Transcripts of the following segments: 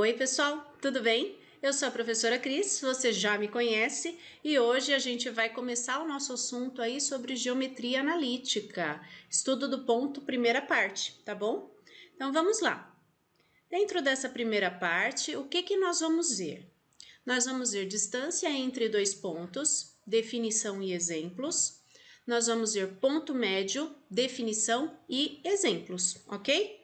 Oi, pessoal, tudo bem? Eu sou a professora Cris, você já me conhece e hoje a gente vai começar o nosso assunto aí sobre geometria analítica, estudo do ponto, primeira parte, tá bom? Então vamos lá. Dentro dessa primeira parte, o que nós vamos ver? Nós vamos ver distância entre dois pontos, definição e exemplos. Nós vamos ver ponto médio, definição e exemplos, ok?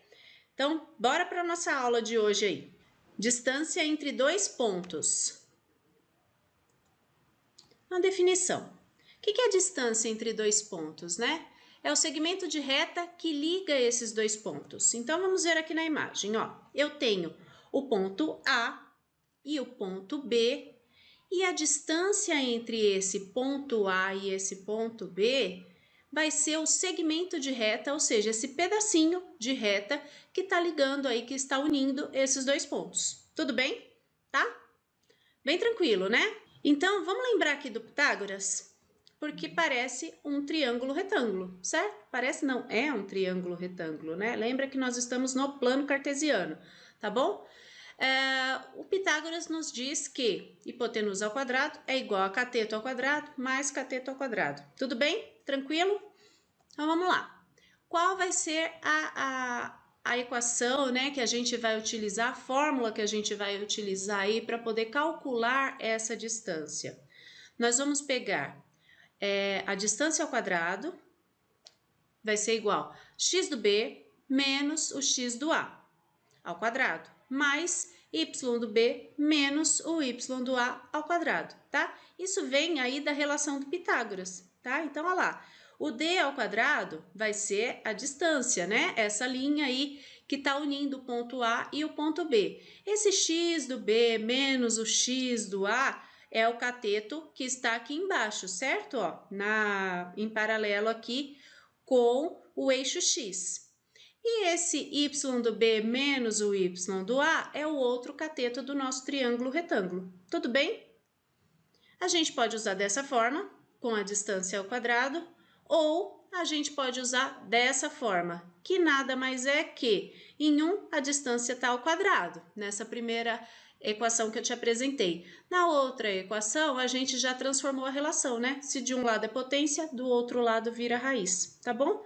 Então, bora para a nossa aula de hoje aí. Distância entre dois pontos. Uma definição. O que é a distância entre dois pontos, né? É o segmento de reta que liga esses dois pontos. Então, vamos ver aqui na imagem, ó. Eu tenho o ponto A e o ponto B, e a distância entre esse ponto A e esse ponto B vai ser o segmento de reta, ou seja, esse pedacinho de reta que está ligando aí, que está unindo esses dois pontos. Tudo bem? Tá? Bem tranquilo, né? Então, vamos lembrar aqui do Pitágoras? Porque parece um triângulo retângulo, certo? Parece não, é um triângulo retângulo, né? Lembra que nós estamos no plano cartesiano, tá bom? O Pitágoras nos diz que hipotenusa ao quadrado é igual a cateto ao quadrado mais cateto ao quadrado. Tudo bem? Tranquilo? Então, vamos lá. Qual vai ser a equação, né, que a gente vai utilizar, a fórmula que a gente vai utilizar aí para poder calcular essa distância? Nós vamos pegar a distância ao quadrado, vai ser igual a x do b menos o x do a ao quadrado, mais y do b menos o y do a ao quadrado, tá? Isso vem aí da relação do Pitágoras, tá? Então, olha lá, o d ao quadrado vai ser a distância, né? Essa linha aí que tá unindo o ponto A e o ponto B. Esse x do b menos o x do a é o cateto que está aqui embaixo, certo? Ó, em paralelo aqui com o eixo x. E esse y do b menos o y do a é o outro cateto do nosso triângulo retângulo. Tudo bem? A gente pode usar dessa forma, com a distância ao quadrado, ou a gente pode usar dessa forma, que nada mais é que em um a distância está ao quadrado, nessa primeira equação que eu te apresentei. Na outra equação, a gente já transformou a relação, né? Se de um lado é potência, do outro lado vira raiz, tá bom?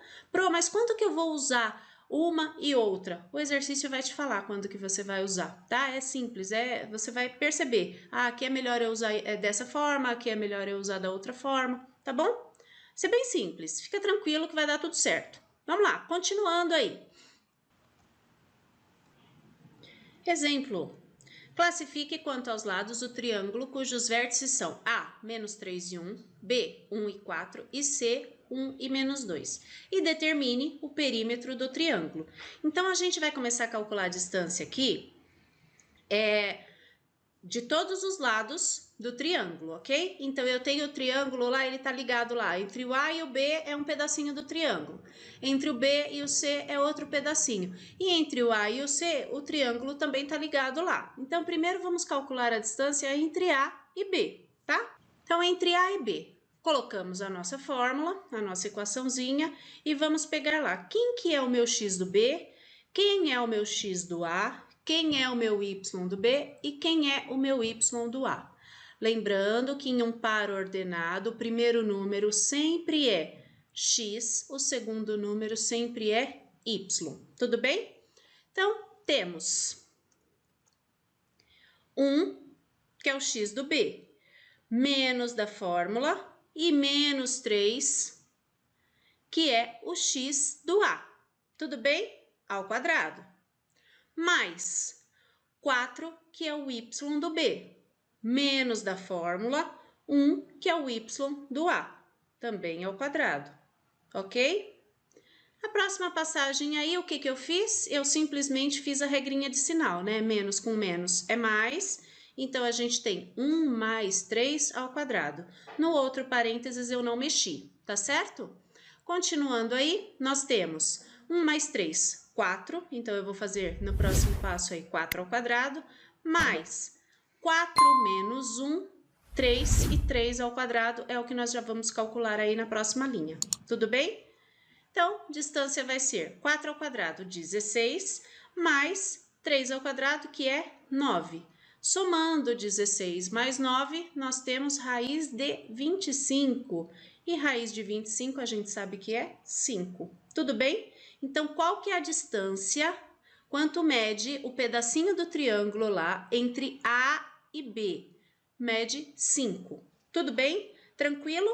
Mas quando que eu vou usar uma e outra? O exercício vai te falar quando que você vai usar, tá? É simples, você vai perceber. Aqui é melhor eu usar dessa forma, aqui é melhor eu usar da outra forma, tá bom? Isso é bem simples, fica tranquilo que vai dar tudo certo. Vamos lá, continuando aí. Exemplo. Classifique quanto aos lados o triângulo cujos vértices são A, menos 3 e 1, B, 1 e 4 e C, 1 e menos 2. E determine o perímetro do triângulo. Então, a gente vai começar a calcular a distância aqui de todos os lados do triângulo, ok? Então, eu tenho o triângulo lá, ele tá ligado lá. Entre o A e o B é um pedacinho do triângulo. Entre o B e o C é outro pedacinho. E entre o A e o C, o triângulo também tá ligado lá. Então, primeiro vamos calcular a distância entre A e B, tá? Então, entre A e B, colocamos a nossa fórmula, a nossa equaçãozinha, e vamos pegar lá. Quem que é o meu x do B? Quem é o meu x do A? Quem é o meu y do B e quem é o meu y do A. Lembrando que em um par ordenado, o primeiro número sempre é x, o segundo número sempre é y. Tudo bem? Então, temos 1, que é o x do B, menos da fórmula, e menos 3, que é o x do A. Tudo bem? Ao quadrado. Mais 4, que é o y do B, menos da fórmula, 1, que é o y do A, também ao quadrado, ok? A próxima passagem aí, o que eu fiz? Eu simplesmente fiz a regrinha de sinal, né? Menos com menos é mais, então a gente tem 1 mais 3 ao quadrado. No outro parênteses eu não mexi, tá certo? Continuando aí, nós temos 1 mais 3, 4, então eu vou fazer no próximo passo aí 4 ao quadrado, mais 4 menos 1, 3, e 3 ao quadrado é o que nós já vamos calcular aí na próxima linha. Tudo bem? Então, distância vai ser 4 ao quadrado, 16, mais 3 ao quadrado, que é 9. Somando 16 mais 9, nós temos raiz de 25. E raiz de 25 a gente sabe que é 5. Tudo bem? Então, qual que é a distância? Quanto mede o pedacinho do triângulo lá entre A e B? Mede 5. Tudo bem? Tranquilo?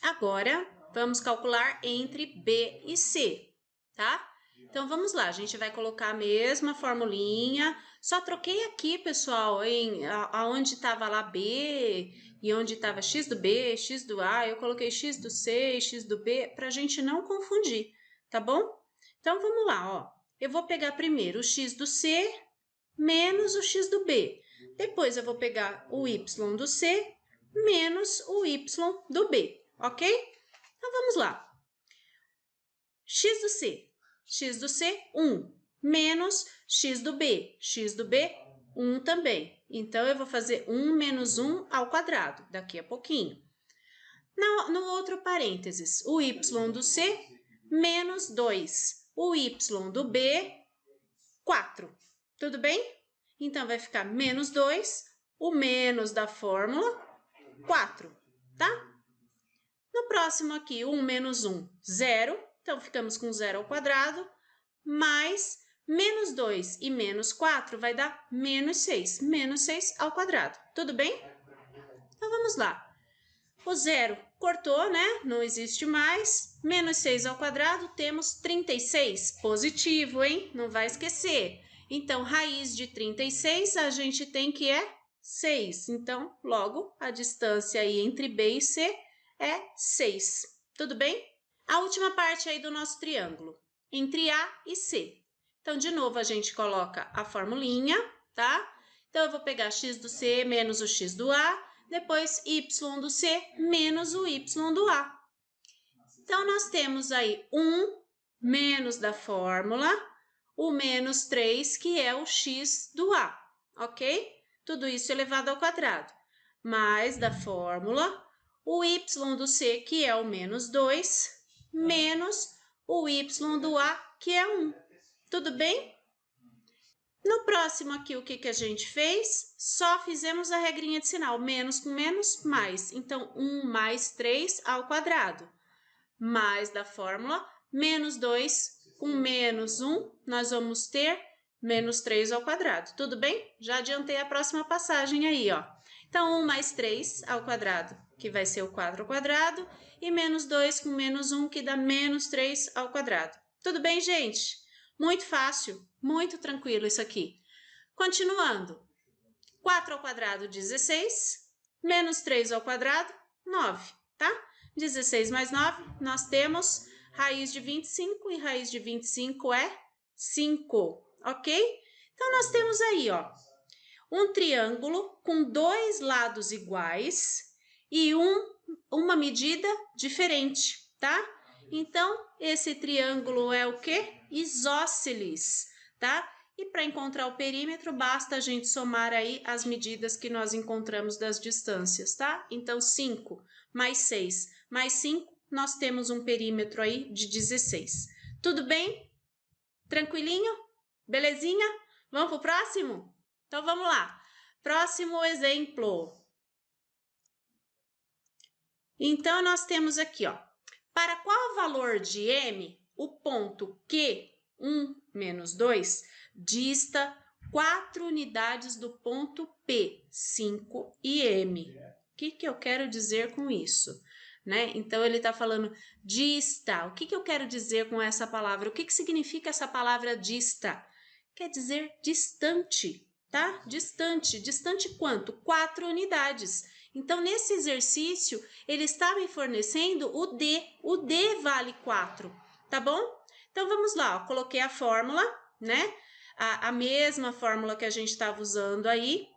Agora, vamos calcular entre B e C, tá? Então, vamos lá, a gente vai colocar a mesma formulinha, só troquei aqui, pessoal, aonde estava lá B e onde estava x do B, x do A, eu coloquei x do C e x do B, para a gente não confundir, tá bom? Então, vamos lá, ó. Eu vou pegar primeiro o x do C menos o x do B. Depois, eu vou pegar o y do C menos o y do B, ok? Então, vamos lá. X do C. X do C, 1, menos x do B. X do B, 1 também. Então, eu vou fazer 1 menos 1 ao quadrado, daqui a pouquinho. No outro parênteses, o y do C, menos 2. O y do B, 4. Tudo bem? Então, vai ficar menos 2, o menos da fórmula, 4, tá? No próximo aqui, 1 menos 1, 0. Então, ficamos com 0 ao quadrado, mais menos 2 e menos 4 vai dar menos 6. Menos 6 ao quadrado. Tudo bem? Então, vamos lá. O 0 cortou, né? Não existe mais. Menos 6 ao quadrado, temos 36. Positivo, hein? Não vai esquecer. Então, raiz de 36, a gente tem que é 6. Então, logo, a distância aí entre B e C é 6. Tudo bem? A última parte aí do nosso triângulo, entre A e C. Então, de novo, a gente coloca a formulinha, tá? Então, eu vou pegar x do C menos o x do A, depois y do C menos o y do A. Então, nós temos aí 1 menos da fórmula, o menos 3, que é o x do A, ok? Tudo isso elevado ao quadrado. Mais da fórmula, o y do C, que é o menos 2, menos o y do A, que é 1. Tudo bem? No próximo aqui, o que a gente fez? Só fizemos a regrinha de sinal, menos com menos, mais. Então, 1 mais 3 ao quadrado. Mais da fórmula, menos 2 com menos 1, nós vamos ter menos 3 ao quadrado. Tudo bem? Já adiantei a próxima passagem aí, ó. Então, 1 mais 3 ao quadrado, que vai ser o 4 ao quadrado, e menos 2 com menos 1, que dá menos 3 ao quadrado. Tudo bem, gente? Muito fácil, muito tranquilo isso aqui. Continuando. 4 ao quadrado, 16, menos 3 ao quadrado, 9, tá? 16 mais 9, nós temos raiz de 25, e raiz de 25 é 5, ok? Então, nós temos aí, ó, um triângulo com dois lados iguais e uma medida diferente, tá? Então, esse triângulo é o quê? Isósceles, tá? E para encontrar o perímetro, basta a gente somar aí as medidas que nós encontramos das distâncias, tá? Então, 5 mais 6 mais 5, nós temos um perímetro aí de 16. Tudo bem? Tranquilinho? Belezinha? Vamos para o próximo? Então, vamos lá. Próximo exemplo. Então, nós temos aqui, ó. Para qual valor de M, o ponto Q, 1 menos 2, dista 4 unidades do ponto P, 5 e M? O que eu quero dizer com isso? Né? Então, ele está falando dista. O que eu quero dizer com essa palavra? O que significa essa palavra dista? Quer dizer distante, tá? Distante. Distante quanto? 4 unidades. Então, nesse exercício, ele está me fornecendo o D. O D vale 4, tá bom? Então, vamos lá, ó. Coloquei a fórmula, né? A mesma fórmula que a gente estava usando aí.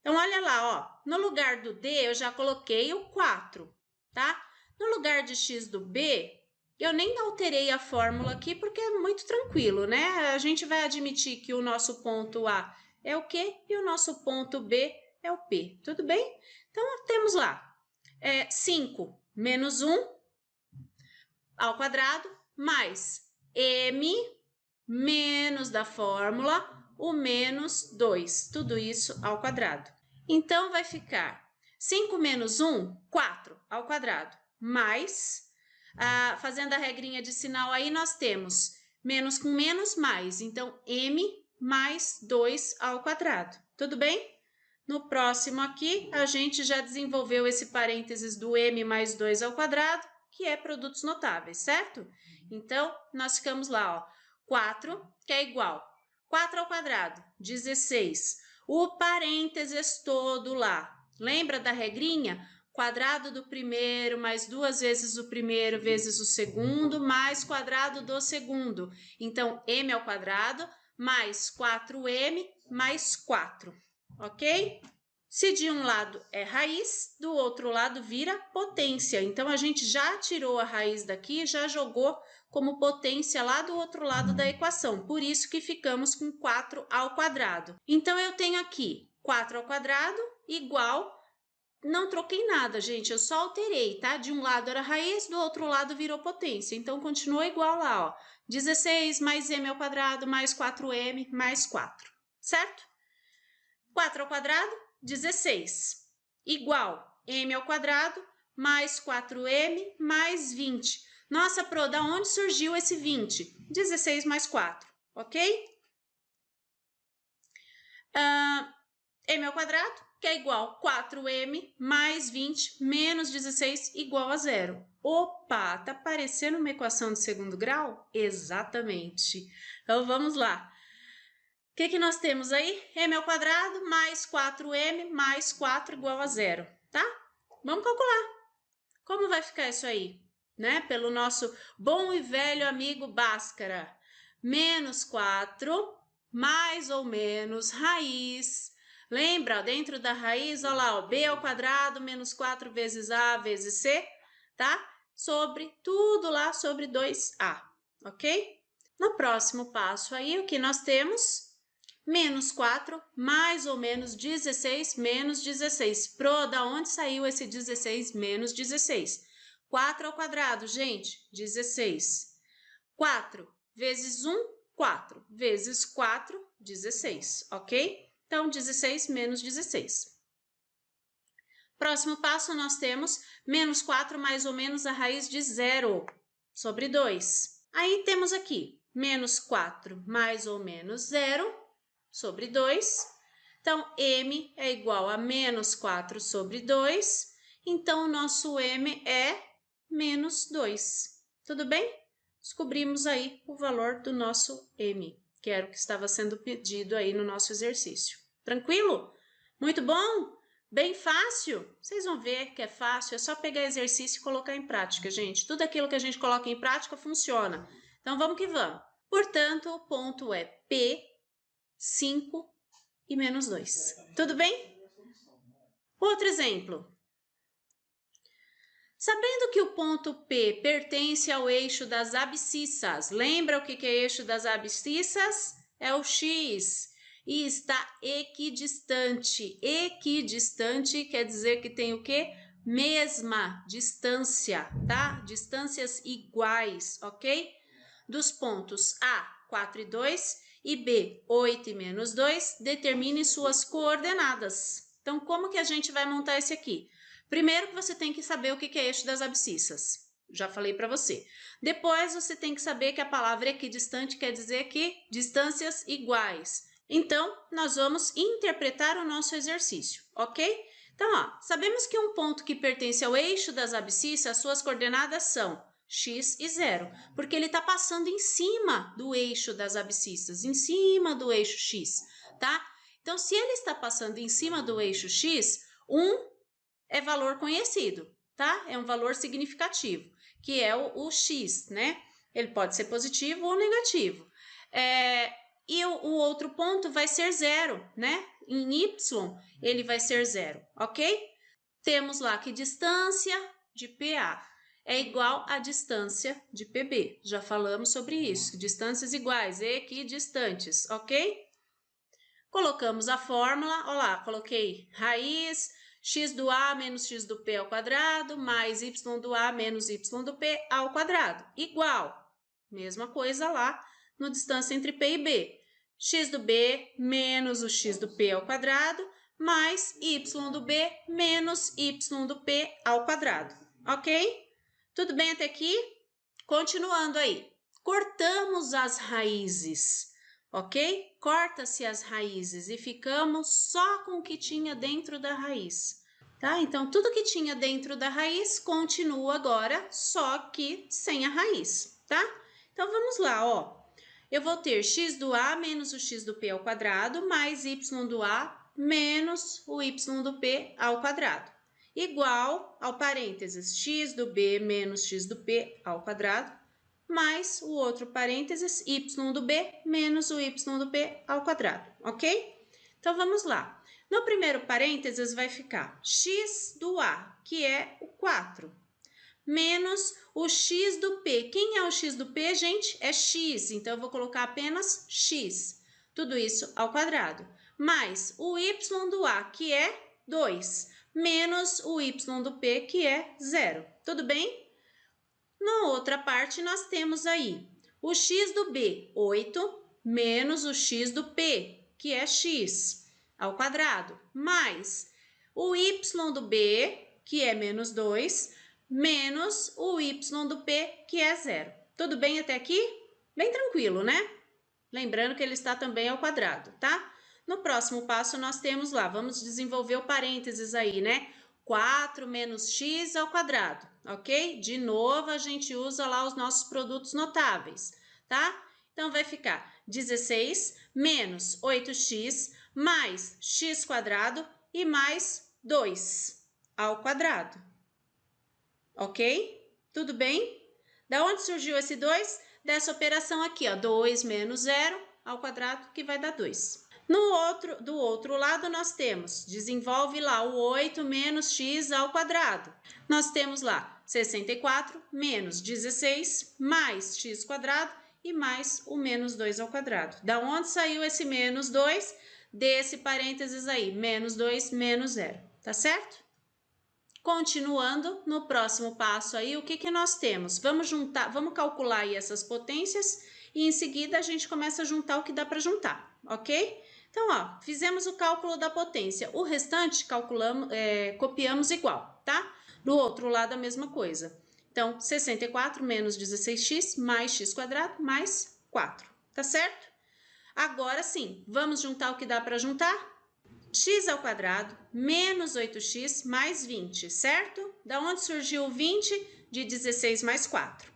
Então, olha lá, ó. No lugar do D, eu já coloquei o 4, tá? No lugar de x do B, eu nem alterei a fórmula aqui, porque é muito tranquilo, né? A gente vai admitir que o nosso ponto A é o Q e o nosso ponto B é o P, tudo bem? Então, temos lá 5 menos 1 ao quadrado, mais M menos da fórmula, o menos 2, tudo isso ao quadrado. Então, vai ficar 5 menos 1, 4 ao quadrado, mais, fazendo a regrinha de sinal aí, nós temos menos com menos mais, então m mais 2 ao quadrado, tudo bem? No próximo aqui, a gente já desenvolveu esse parênteses do m mais 2 ao quadrado, que é produtos notáveis, certo? Então, nós ficamos lá, ó, 4, que é igual 4 ao quadrado, 16. O parênteses todo lá. Lembra da regrinha? Quadrado do primeiro mais 2 vezes o primeiro vezes o segundo, mais quadrado do segundo. Então, m ao quadrado mais 4m mais 4, ok? Se de um lado é raiz, do outro lado vira potência. Então, a gente já tirou a raiz daqui, já jogou como potência lá do outro lado da equação. Por isso que ficamos com 4 ao quadrado. Então, eu tenho aqui 4 ao quadrado igual, não troquei nada, gente, eu só alterei, tá? De um lado era raiz, do outro lado virou potência. Então, continua igual lá, ó. 16 mais m ao quadrado mais 4m mais 4, certo? 4 ao quadrado, 16, igual m ao quadrado mais 4m mais 20. Nossa, Pro, da onde surgiu esse 20? 16 mais 4, ok? M ao quadrado, que é igual a 4m mais 20 menos 16 igual a 0. Opa, tá parecendo uma equação de segundo grau? Exatamente. Então, vamos lá. O que nós temos aí? M ao quadrado mais 4m mais 4 igual a 0, tá? Vamos calcular. Como vai ficar isso aí? Né? Pelo nosso bom e velho amigo Bhaskara. Menos 4 mais ou menos raiz. Lembra? Dentro da raiz, olha lá, ó, b ao quadrado menos 4 vezes a vezes c, tá? Sobre tudo lá sobre 2a, ok? No próximo passo aí, o que nós temos? Menos 4, mais ou menos 16, menos 16. Pro, da onde saiu esse 16 menos 16? 4 ao quadrado, gente, 16. 4 vezes 1, 4. Vezes 4, 16, ok? Então, 16 menos 16. Próximo passo, nós temos menos 4 mais ou menos a raiz de 0 sobre 2. Aí, temos aqui menos 4 mais ou menos 0 sobre 2. Então, m é igual a menos 4 sobre 2. Então, o nosso m é menos 2. Tudo bem? Descobrimos aí o valor do nosso m, que era o que estava sendo pedido aí no nosso exercício. Tranquilo? Muito bom? Bem fácil? Vocês vão ver que é fácil, é só pegar exercício e colocar em prática, gente. Tudo aquilo que a gente coloca em prática funciona. Então, vamos que vamos. Portanto, o ponto é P, 5 e menos 2. Tudo bem? Outro exemplo. Sabendo que o ponto P pertence ao eixo das abscissas, lembra o que é eixo das abscissas? É o X. E está equidistante. Equidistante quer dizer que tem o quê? Mesma distância, tá? Distâncias iguais, ok? Dos pontos A, 4 e 2, e B, 8 e menos 2, determine suas coordenadas. Então, como que a gente vai montar esse aqui? Primeiro que você tem que saber o que é eixo das abscissas. Já falei para você. Depois, você tem que saber que a palavra equidistante quer dizer que distâncias iguais. Então, nós vamos interpretar o nosso exercício, ok? Então, ó, sabemos que um ponto que pertence ao eixo das abscissas, suas coordenadas são x e 0, porque ele está passando em cima do eixo das abscissas, em cima do eixo x, tá? Então, se ele está passando em cima do eixo x, 1 é valor conhecido, tá? É um valor significativo, que é o x, né? Ele pode ser positivo ou negativo. E o outro ponto vai ser 0, né? Em y, ele vai ser 0, ok? Temos lá que distância de PA é igual à distância de PB. Já falamos sobre isso. Distâncias iguais, equidistantes, ok? Colocamos a fórmula, olha lá, coloquei raiz x do A menos x do P ao quadrado, mais y do A menos y do P ao quadrado. Igual, mesma coisa lá no distância entre P e B. x do b menos o x do p ao quadrado, mais y do b menos y do p ao quadrado, ok? Tudo bem até aqui? Continuando aí. Cortamos as raízes, ok? Corta-se as raízes e ficamos só com o que tinha dentro da raiz, tá? Então, tudo que tinha dentro da raiz continua agora, só que sem a raiz, tá? Então, vamos lá, ó. Eu vou ter x do a menos o x do p ao quadrado, mais y do a menos o y do p ao quadrado, igual ao parênteses x do b menos x do p ao quadrado, mais o outro parênteses y do b menos o y do p ao quadrado, ok? Então, vamos lá. No primeiro parênteses vai ficar x do a, que é o 4, menos o x do p. Quem é o x do p, gente? É x, então eu vou colocar apenas x. Tudo isso ao quadrado. Mais o y do a, que é 2, menos o y do p, que é 0. Tudo bem? Na outra parte, nós temos aí o x do b, 8, menos o x do p, que é x, ao quadrado, mais o y do b, que é menos 2, menos o y do p, que é 0. Tudo bem até aqui? Bem tranquilo, né? Lembrando que ele está também ao quadrado, tá? No próximo passo, nós temos lá, vamos desenvolver o parênteses aí, né? 4 menos x ao quadrado, ok? De novo, a gente usa lá os nossos produtos notáveis, tá? Então, vai ficar 16 menos 8x mais x quadrado e mais 2 ao quadrado, ok? Tudo bem? Da onde surgiu esse 2? Dessa operação aqui, ó, 2 menos 0 ao quadrado, que vai dar 2. Do outro lado, nós temos, desenvolve lá o 8 menos x ao quadrado. Nós temos lá 64 menos 16 mais x quadrado e mais o menos 2 ao quadrado. Da onde saiu esse menos 2? Desse parênteses aí, menos 2 menos 0, tá certo? Continuando, no próximo passo aí, o que nós temos? Vamos calcular aí essas potências e em seguida a gente começa a juntar o que dá para juntar, ok? Então, ó, fizemos o cálculo da potência, o restante copiamos igual, tá? Do outro lado a mesma coisa. Então, 64 menos 16x mais x quadrado mais 4, tá certo? Agora sim, vamos juntar o que dá para juntar? X ao quadrado menos 8x mais 20, certo? Da onde surgiu o 20? De 16 mais 4.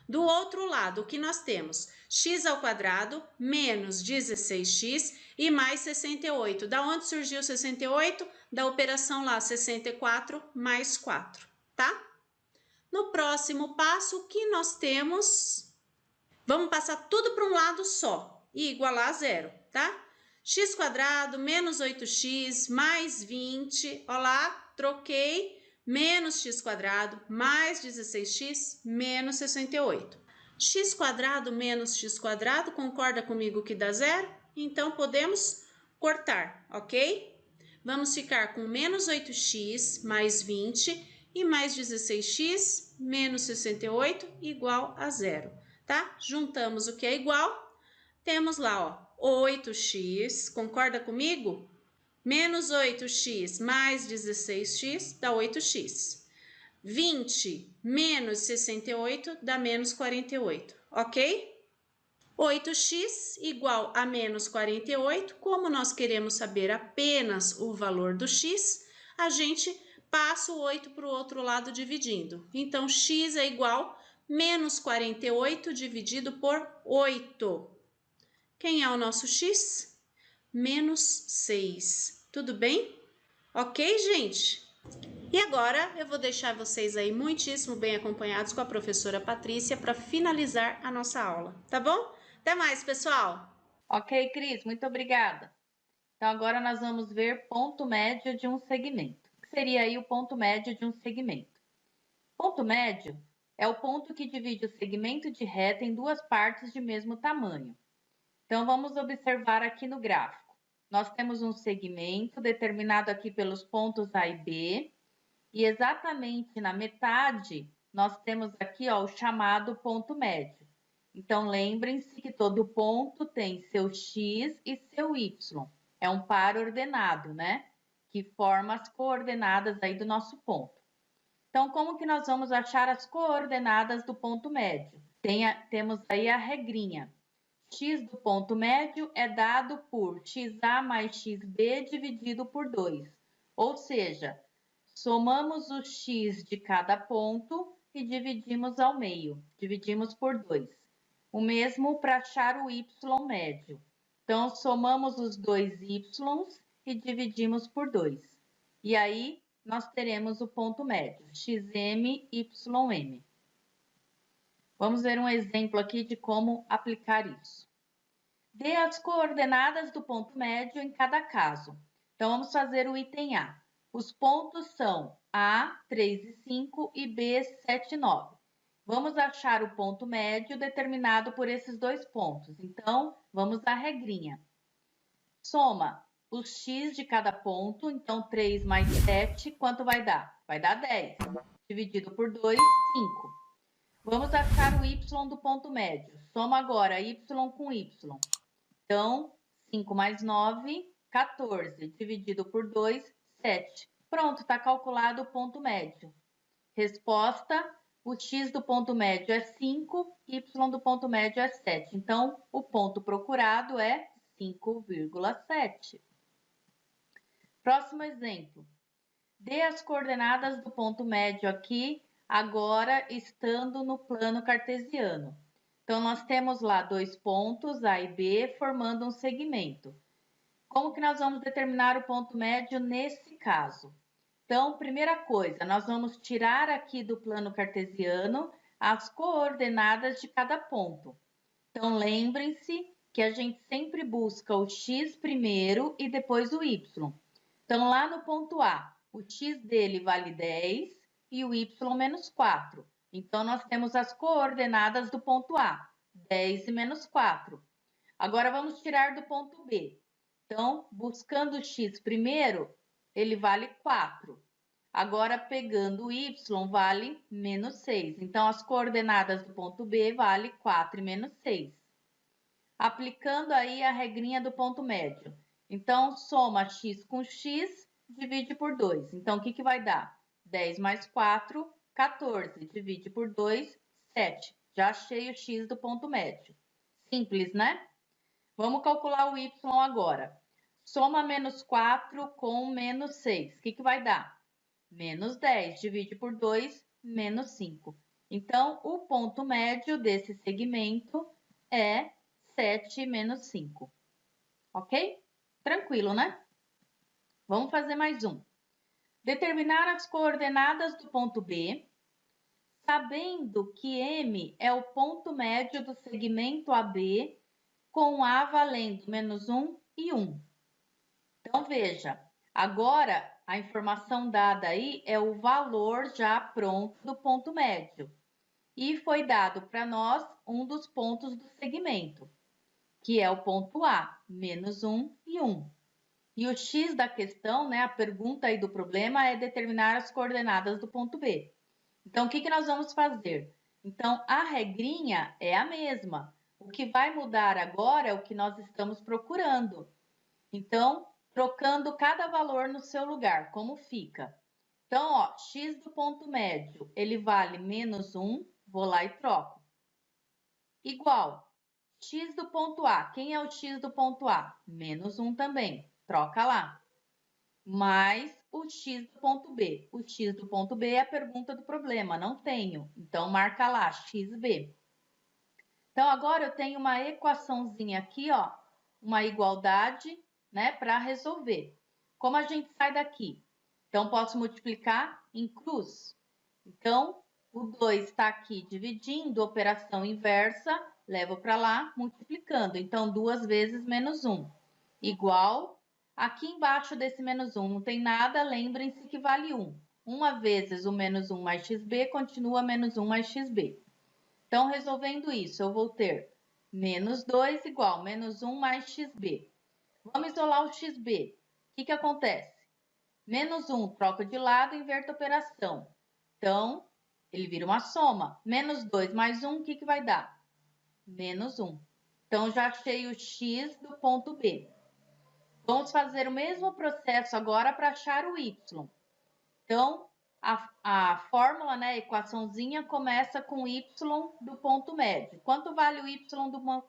Do outro lado, o que nós temos? X ao quadrado menos 16x e mais 68. Da onde surgiu 68? Da operação lá, 64 mais 4, tá? No próximo passo, o que nós temos? Vamos passar tudo para um lado só e igualar a 0, tá? X quadrado menos 8x mais 20, ó lá, troquei, menos x quadrado mais 16x menos 68. X quadrado menos x quadrado, concorda comigo que dá 0? Então, podemos cortar, ok? Vamos ficar com menos 8x mais 20 e mais 16x menos 68 igual a 0, tá? Juntamos o que é igual, temos lá, ó, 8x, concorda comigo? Menos 8x mais 16x dá 8x. 20 menos 68 dá menos 48, ok? 8x igual a menos 48. Como nós queremos saber apenas o valor do x, a gente passa o 8 para o outro lado dividindo. Então, x é igual a menos 48 dividido por 8. Quem é o nosso x? Menos 6. Tudo bem? Ok, gente? E agora eu vou deixar vocês aí muitíssimo bem acompanhados com a professora Patrícia para finalizar a nossa aula, tá bom? Até mais, pessoal! Ok, Cris, muito obrigada. Então, agora nós vamos ver ponto médio de um segmento. O que seria aí o ponto médio de um segmento? Ponto médio é o ponto que divide o segmento de reta em duas partes de mesmo tamanho. Então, vamos observar aqui no gráfico. Nós temos um segmento determinado aqui pelos pontos A e B, e exatamente na metade, nós temos aqui ó, o chamado ponto médio. Então, lembrem-se que todo ponto tem seu x e seu y. É um par ordenado, né? Que forma as coordenadas aí do nosso ponto. Então, como que nós vamos achar as coordenadas do ponto médio? Temos aí a regrinha. X do ponto médio é dado por xa mais xb dividido por 2. Ou seja, somamos o x de cada ponto e dividimos ao meio. Dividimos por 2. O mesmo para achar o y médio. Então, somamos os dois y e dividimos por 2. E aí, nós teremos o ponto médio, xm, ym. Vamos ver um exemplo aqui de como aplicar isso. Dê as coordenadas do ponto médio em cada caso. Então, vamos fazer o item A. Os pontos são A, 3 e 5 e B, 7 e 9. Vamos achar o ponto médio determinado por esses dois pontos. Então, vamos à regrinha. Soma os x de cada ponto. Então, 3 mais 7, quanto vai dar? Vai dar 10. Dividido por 2, 5. Vamos achar o y do ponto médio. Soma agora y com y. Então, 5 mais 9, 14. Dividido por 2, 7. Pronto, está calculado o ponto médio. Resposta, o x do ponto médio é 5, y do ponto médio é 7. Então, o ponto procurado é 5,7. Próximo exemplo. Dê as coordenadas do ponto médio aqui, agora estando no plano cartesiano. Então, nós temos lá dois pontos, A e B, formando um segmento. Como que nós vamos determinar o ponto médio nesse caso? Então, primeira coisa, nós vamos tirar aqui do plano cartesiano as coordenadas de cada ponto. Então, lembrem-se que a gente sempre busca o x primeiro e depois o y. Então, lá no ponto A, o x dele vale 10 e o y menos 4. Então, nós temos as coordenadas do ponto A, 10 e menos 4. Agora, vamos tirar do ponto B. Então, buscando o x primeiro, ele vale 4. Agora, pegando o y, vale menos 6. Então, as coordenadas do ponto B vale 4 e menos 6. Aplicando aí a regrinha do ponto médio. Então, soma x com x, divide por 2. Então, o que vai dar? 10 mais 4, 14. Divide por 2, 7. Já achei o x do ponto médio. Simples, né? Vamos calcular o y agora. Soma menos 4 com menos 6. O que vai dar? Menos 10. Divide por 2, menos 5. Então, o ponto médio desse segmento é 7 menos 5. Ok? Tranquilo, né? Vamos fazer mais um. Determinar as coordenadas do ponto B, sabendo que M é o ponto médio do segmento AB, com A valendo menos 1 e 1. Então, veja, agora a informação dada aí é o valor já pronto do ponto médio. E foi dado para nós um dos pontos do segmento, que é o ponto A, menos 1 e 1. E o x da questão, né, a pergunta aí do problema é determinar as coordenadas do ponto B. Então, o que nós vamos fazer? Então, a regrinha é a mesma. O que vai mudar agora é o que nós estamos procurando. Então, trocando cada valor no seu lugar, como fica? Então, ó, x do ponto médio, ele vale menos 1, vou lá e troco. Igual, x do ponto A, quem é o x do ponto A? Menos 1 também, troca lá. Mais o x do ponto B. O x do ponto B é a pergunta do problema, não tenho. Então, marca lá, xb. Então, agora eu tenho uma equaçãozinha aqui, ó, uma igualdade, né, para resolver. Como a gente sai daqui? Então, posso multiplicar em cruz. Então, o 2 está aqui dividindo, operação inversa, levo para lá, multiplicando. Então, 2 vezes menos 1, igual. Aqui embaixo desse menos 1 não tem nada, lembrem-se que vale 1. 1 vezes o menos 1 mais xb continua menos 1 mais xb. Então, resolvendo isso, eu vou ter menos 2 igual menos 1 mais xb. Vamos isolar o xb. O que acontece? Menos 1, troco de lado, inverto a operação. Então, ele vira uma soma. Menos 2 mais 1, o que vai dar? menos 1. Então, já achei o x do ponto B. Vamos fazer o mesmo processo agora para achar o y. Então, a fórmula, né, a equaçãozinha, começa com y do ponto médio. Quanto vale o y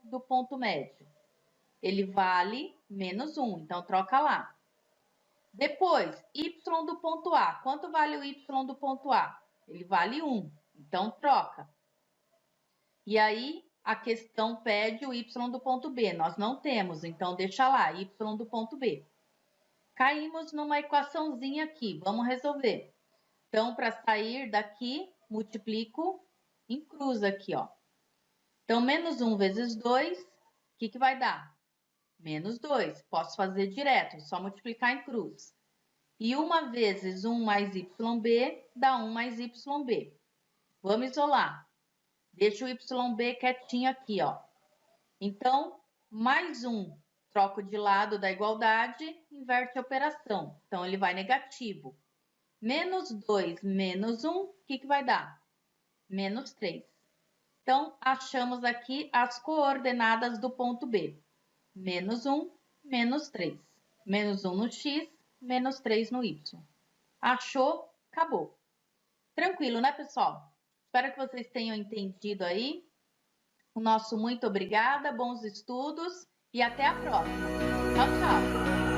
do ponto médio? Ele vale menos 1, então troca lá. Depois, y do ponto A. Quanto vale o y do ponto A? Ele vale 1, então troca. E aí, a questão pede o y do ponto B. Nós não temos, então deixa lá, y do ponto B. Caímos numa equaçãozinha aqui, vamos resolver. Então, para sair daqui, multiplico em cruz aqui, ó. Então, menos 1 vezes 2, o que vai dar? Menos 2. Posso fazer direto, só multiplicar em cruz. E 1 vezes 1 mais yb dá 1 mais yb. Vamos isolar. Deixa o yb quietinho aqui, ó. Então, mais 1, troco de lado da igualdade, inverte a operação. Então, ele vai negativo. Menos 2 menos 1, o que vai dar? Menos 3. Então, achamos aqui as coordenadas do ponto B. Menos 1, menos 3. Menos 1 no x, menos 3 no y. Achou? Acabou. Tranquilo, né, pessoal? Espero que vocês tenham entendido aí. O nosso muito obrigada, bons estudos e até a próxima. Tchau, tchau!